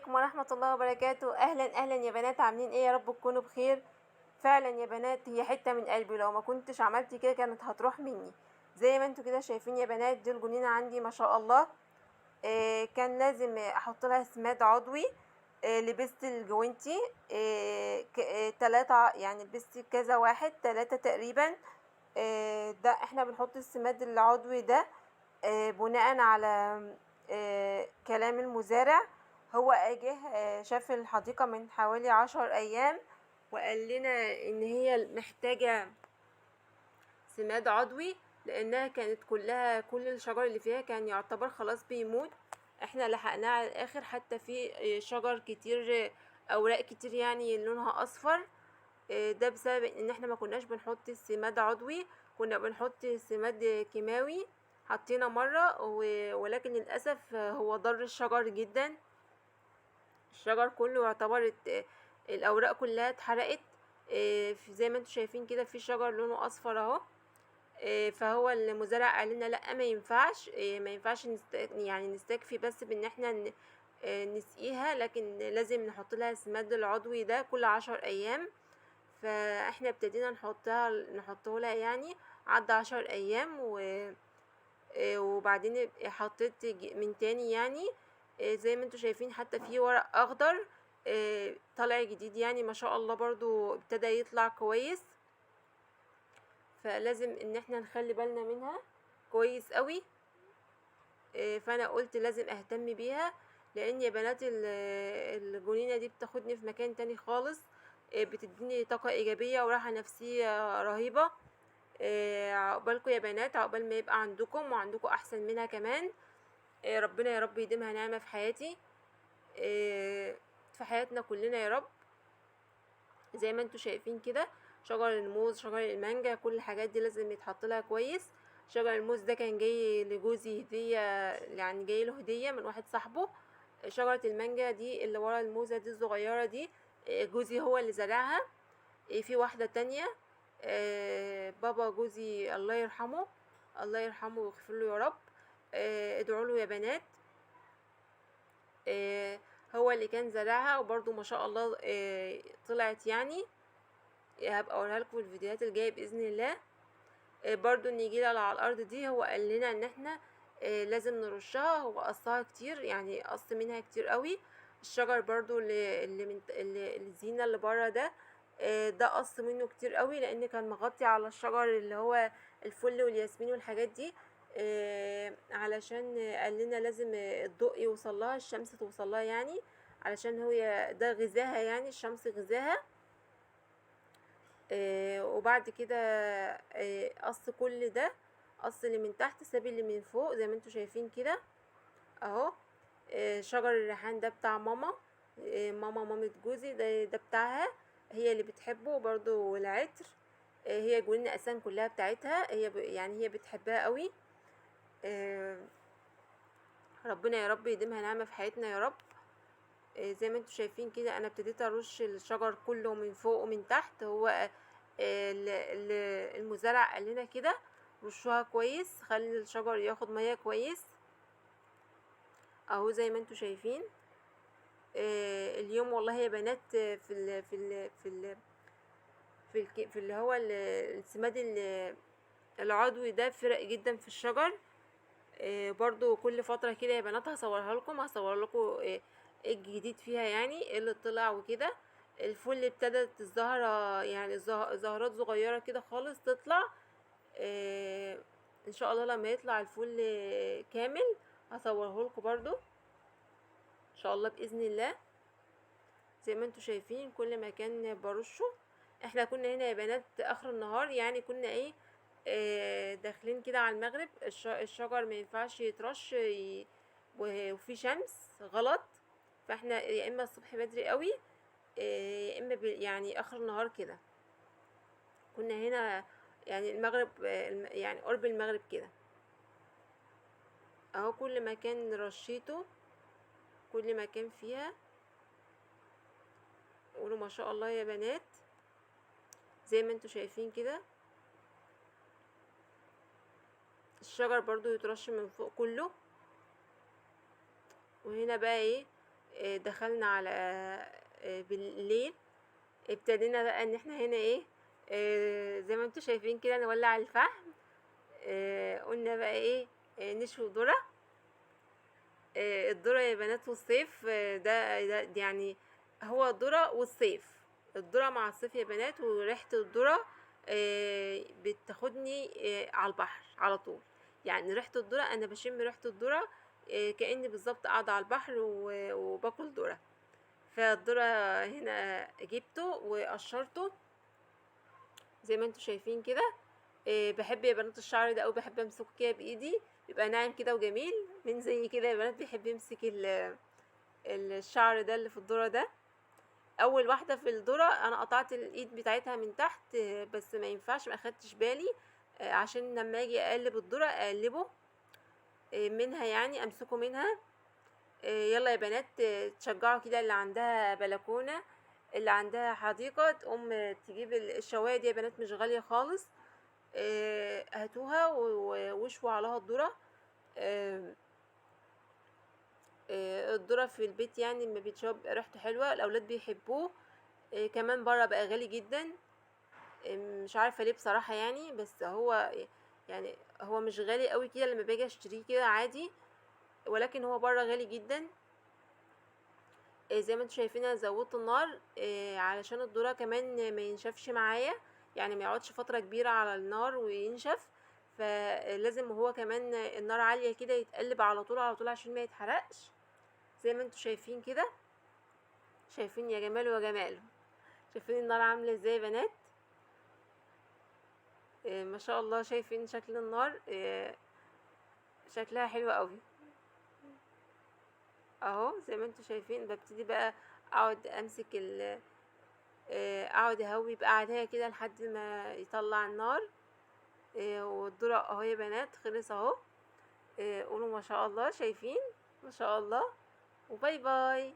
عليكم ورحمة الله وبركاته. اهلا اهلا يا بنات، عاملين ايه؟ يا رب تكونوا بخير. فعلا يا بنات، هي حتة من قلبي، لو ما كنتش عملت كده كانت هتروح مني. زي ما انتوا كده شايفين يا بنات، دي الجنينة عندي ما شاء الله. كان لازم احط لها سماد عضوي. لبست الجوانتي 3، يعني لبست كذا واحد 3 تقريبا. ده احنا بنحط السماد العضوي ده بناء على كلام المزارع. هو اجه شاف الحديقة من حوالي 10 ايام، وقال لنا ان هي محتاجة سماد عضوي، لانها كانت كل الشجر اللي فيها كان يعتبر خلاص بيموت. احنا لحقناه على الاخر، حتى في شجر كتير، اوراق كتير يعني لونها اصفر. ده بسبب ان احنا ما كناش بنحط سماد عضوي، كنا بنحط سماد كيماوي. حطينا مرة ولكن للأسف هو ضر الشجر جدا. الشجر كله يعتبر الأوراق كلها اتحرقت. زي ما انتوا شايفين كده، في شجر لونه أصفر اهو. فهو المزارع قال لنا لا، ما ينفعش، ما ينفعش يعني نستكفي بس بان احنا نسقيها، لكن لازم نحط لها السماد العضوي ده كل 10 ايام. فاحنا ابتدينا نحطه لها يعني. عدى 10 ايام وبعدين حطيت من تاني يعني. زي ما انتوا شايفين، حتى في ورق اخضر طالع جديد يعني ما شاء الله، برضو ابتدى يطلع كويس. فلازم ان احنا نخلي بالنا منها كويس قوي. فانا قلت لازم اهتم بيها، لان يا بنات الجنينة دي بتاخدني في مكان تاني خالص. بتديني طاقة ايجابية وراحة نفسية رهيبة. عقبالكم يا بنات، عقبال ما يبقى عندكم وعندكم احسن منها كمان. ربنا يا رب يديمها نعمة في حياتي، في حياتنا كلنا يا رب. زي ما انتوا شايفين كده، شجر الموز، شجر المانجا، كل الحاجات دي لازم يتحط لها كويس. شجر الموز ده كان جاي لجوزي هدية، يعني جاي له هدية من واحد صاحبه. شجرة المانجا دي اللي ورا الموزة دي الصغيرة دي، جوزي هو اللي زرعها. في واحدة تانية، بابا جوزي الله يرحمه، الله يرحمه ويغفر له يا رب. ادعوا له يا بنات. هو اللي كان زرعها، وبرضو ما شاء الله طلعت يعني. هبقى اوريها لكم في الفيديوهات الجايه باذن الله. برضو النجيله اللي على الارض دي، هو قال لنا ان احنا لازم نرشها. هو قصها كتير، يعني قص منها كتير قوي. الشجر برضو اللي الزينه اللي بره ده، ده قص منه كتير قوي، لان كان مغطي على الشجر اللي هو الفل والياسمين والحاجات دي. علشان قال لنا لازم الضوء يوصلها، الشمس توصلها يعني، علشان هو ده غذاها، يعني الشمس غذاها. وبعد كده قص كل ده، قص اللي من تحت ساب اللي من فوق زي ما انتوا شايفين كده اهو. شجر الريحان ده بتاع ماما. مامة جوزي ده بتاعها، هي اللي بتحبه برضو. العطر، هي جولنا اساسا كلها بتاعتها، هي يعني هي بتحبها قوي. ربنا يا رب يديمها نعمة في حياتنا يا رب. زي ما انتوا شايفين كده، انا ابتديت ارش الشجر كله من فوق ومن تحت. هو المزارع قال لنا كده، رشوها كويس، خلي الشجر ياخد ميه كويس اهو زي ما انتوا شايفين. اليوم والله يا بنات، في اللي هو السماد العضوي ده فرق جدا في الشجر. برضو كل فترة كده يا بنات هصورها لكم، هصور لكم ايه الجديد فيها، يعني ايه اللي طلع وكده. الفل ابتدت الزهرة، يعني زهرات صغيرة كده خالص تطلع. ان شاء الله لما يطلع الفل كامل هصوره لكم برضو ان شاء الله باذن الله. زي ما انتوا شايفين كل مكان برشه. احنا كنا هنا يا بنات اخر النهار، يعني كنا ايه داخلين كده على المغرب. الشجر ما ينفعش يترش وفي شمس غلط. فاحنا يا اما الصبح بدري قوي، يا اما يعني اخر النهار كده. كنا هنا يعني المغرب، يعني قرب المغرب كده اهو. كل مكان رشيته، كل مكان فيها. قولوا ما شاء الله يا بنات. زي ما انتوا شايفين كده، الشجر برضو يترش من فوق كله. وهنا بقى ايه، دخلنا على بالليل ابتدينا بقى ان احنا هنا ايه، زي ما انتوا شايفين كده نولع الفحم. قلنا بقى ايه، نشوي ذرة. الذرة يا بنات والصيف، ده يعني هو الذرة والصيف، الذرة مع الصيف يا بنات، وريحة الذرة بتاخدني على البحر على طول. يعني ريحة الذرة انا بشم ريحة الذرة كأني بالظبط قاعدة على البحر وباكل ذرة. فالذرة هنا جبته وقشرته زي ما انتوا شايفين كده. بحب يا بنات الشعر ده، او بحب امسكه كده بايدي، بيبقى ناعم كده وجميل. من زي كده يا بنات بيحب يمسك الشعر ده اللي في الذرة ده. اول واحدة في الذرة انا قطعت الايد بتاعتها من تحت، بس ما ينفعش، ما اخدتش بالي، عشان لما اجي اقلب الذرة اقلبه منها، يعني امسكه منها. يلا يا بنات، تشجعوا كده اللي عندها بلكونة، اللي عندها حديقة، تقوم تجيب الشواية دي يا بنات، مش غالية خالص. هاتوها وشووا عليها الذرة. الذرة في البيت يعني لما بيتشرب ريحته حلوة، الأولاد بيحبوه. كمان بره بقى غالي جدا. مش عارفة ليه بصراحة يعني، بس هو يعني هو مش غالي قوي كده لما باجي اشتريه كده عادي، ولكن هو بره غالي جدا. زي ما انتوا شايفين انا زودت النار علشان الذرة كمان ما ينشفش معايا، يعني ما يقعدش فترة كبيرة على النار وينشف. فلازم هو كمان النار عالية كده، يتقلب على طول على طول عشان ما يتحرقش. زي ما انتوا شايفين كده، شايفين يا جماله يا جماله، شايفين النار عاملة ازاي يا بنات؟ ما شاء الله، شايفين شكل النار شكلها حلو قوي اهو. زي ما انتوا شايفين ببتدي بقى اقعد امسك اقعد اهوي بقعدها كده لحد ما يطلع النار. والذرة اهو يا بنات خلص اهو. قولوا ما شاء الله، شايفين؟ ما شاء الله. وباي باي.